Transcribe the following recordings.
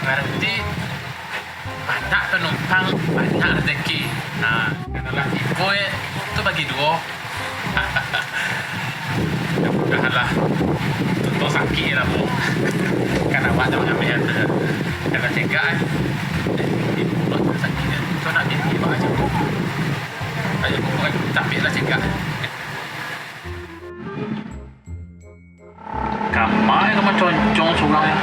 berarti banyak penumpang, banyak rezeki. Nah, katalah ibu itu bagi dua. Mudah-mudahanlah tutup sakit lah bu. Kan awak dah mengambil kalau tiga ibu tu sakit dia. Tu nak bibi buat aja. Ayo bukan tapi lah tiga. Kamai kamu concong seorang ya.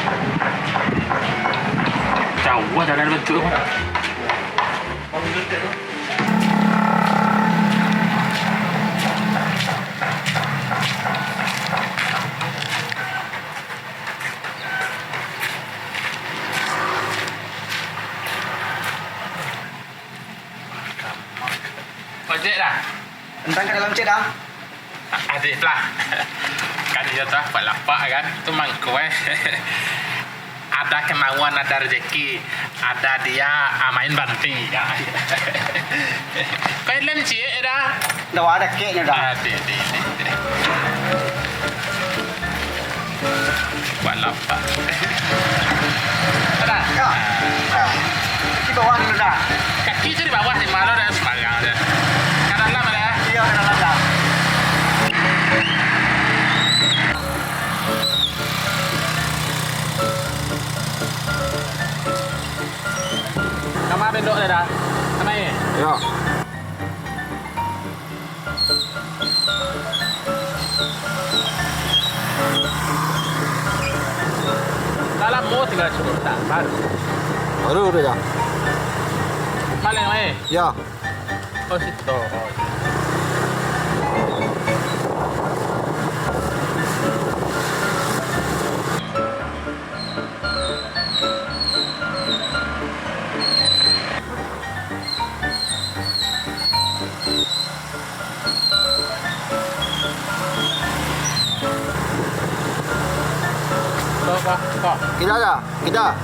Jauh dah dari bentuk tu. Ojek dah. Entang ke dalam cik dah. Adik lah. Kan dia tu buat lapak kan. Tu mangkuk Ada kemauan, ada rezeki. Ada dia main banting. Kau lem cik dah. Dah ada keknya dah. Adik. Buat lapak. Dah. Ya. Di bawah ni dah. Kaki tu di bawah di malu dah semangat dah. Kan dalam dah. Iya ke dalam dah. Kamar bedok dah. Sama ni. Ya. Dalam mau tinggal cukup tak baru. Baru dah. Malang ni. Ya. Oh situ. Oh. Kok. Kita dah. Kita.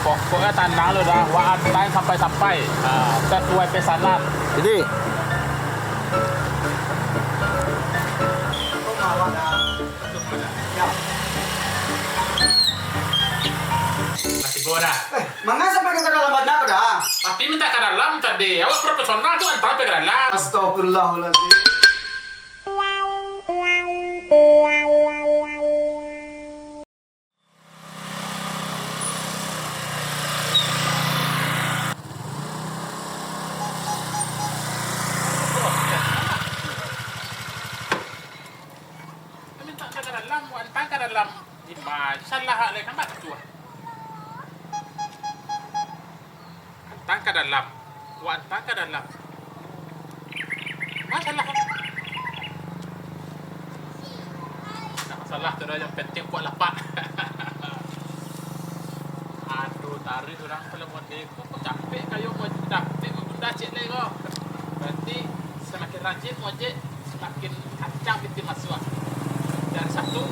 Pokoknya tandang lu dah. Wah antai sampai-sampai. Sesuai pesanan. Jadi. Ya. Masih bodoh. Mangga sampai ke dalam badan aku dah. Tapi minta ke dalam tadi. Awak profesional tu antar ke dalam. Astagfirullahaladzim. Minta ke dalam, antar ke dalam. Salah leh kan batu. Antar ke dalam. Antar ke dalam. Masalah. Tak masalah tu dah yang penting buat lapak. Aduh, tarik orang kalau model kok capek kayu mau capek bunda cik leh kok. Berarti semakin rajin ojek semakin kacang pintu masuk. Dari satu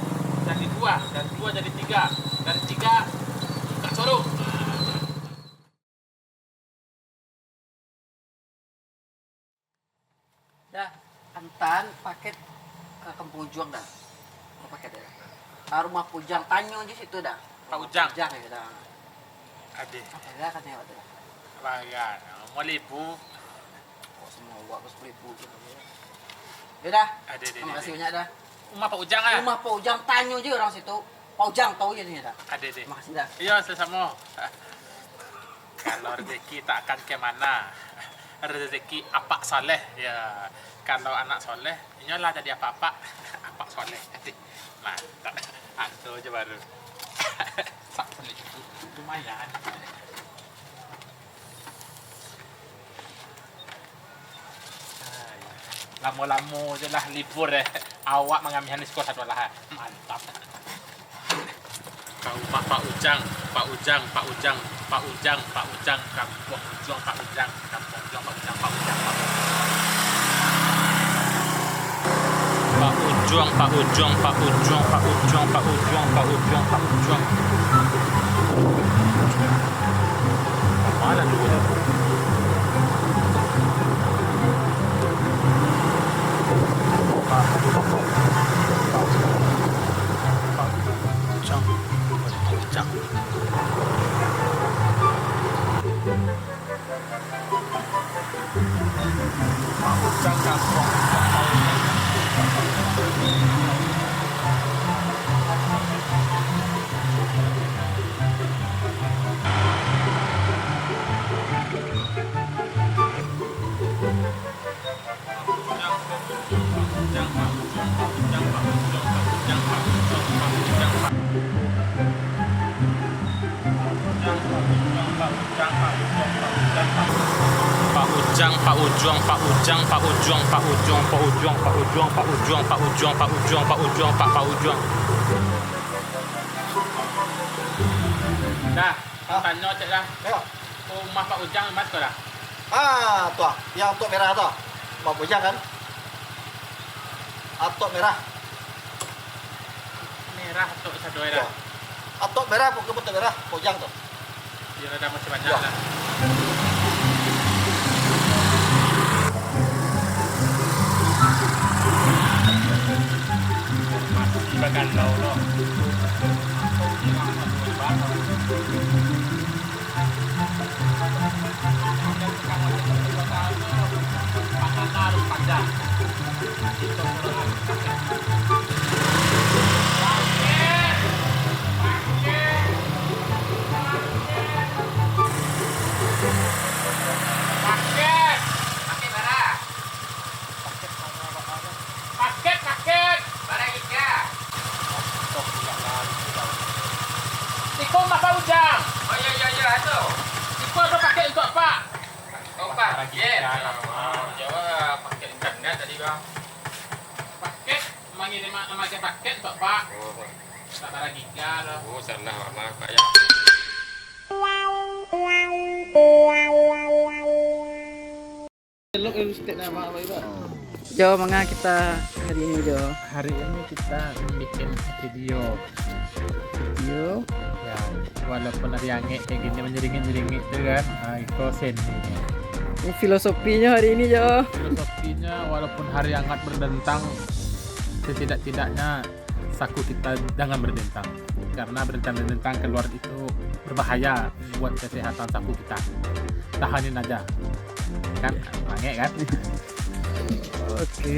jadi dua, dari dua jadi tiga, dari tiga buka showroom. Dah, antan paket ke Kampung Juang dah. Apa paket dah? Rumah Pujang Tanyo je situ dah. Pak Ujang. Pujang ya dah. Adik, Apa dah katanya apa dah? bagan. Mau libu. Oh, semua buat ke 10,000 je. Ya dah. Adik. Terima kasih banyak dah. Rumah Pak Ujang ah. Rumah Pak Ujang Tanyo je orang situ. Pak Ujang tahu je ni dah. Adik. Terima kasih dah. Iya, sama. Kalau rezeki tak akan ke mana. Rezeki apak soleh ya. Kalau anak soleh, inyalah jadi apa-apa. Apak soleh. Mantap. Antu aja baru. Sak soleh itu lumayan. Lama-lama je lah libur awak mengambil skor satu lah. Mantap. Kau Pak Ujang, kampung Ujang, Pak Ujang, kampung Ujang, Pak Ujang, kampung Ujang, Pak Ujang, Pak Ujang. Pak Ujang. Mana dulu ya? Pak Ujang. Ujang. Pak Ujang kampung. Pak Ujang, Pak Ujang, Pak Ujang, Pak Ujang, Pak Ujang, Pak Ujang, Pak Ujang, Pak Ujang, Pak Ujang, Pak Ujang, Pak Ujang, Pak Ujang. Dah, tanya cek dah. Tengok. Rumah Pak Ujang mana tu dah? Tuh, yang tok merah tuh. Mau bujang kan? Atok merah. Merah tu satu Tuh. dah. Atok merah, pokoknya betul merah, bujang tuh. Dia ada masih banyak Ya. lah. Masih bagan lau loh. Paket. Barang ikan. Iko Mas Pak Ujang. Oh iya itu. Iko ada paket untuk apa? Oh Pak, jawab pakai ikannya tadi bang. Paket mengirim pakai paket untuk Pak. Oh, Tak ada giga loh. salah mama Pak ya. Jo, manga kita hari ini Jo. Hari ini kita bikin video. Ya, walaupun ada yang kayak gini menjeringit-jeringit tu kan. Iko sen. Ini filosofinya hari ini Jo. Filosofinya walaupun hari hangat berdentang, setidak-tidaknya saku kita jangan berdentang. Karena berdentang keluar itu berbahaya buat kesehatan saku kita. Tahanin aja. Kan, lange kan? Oke.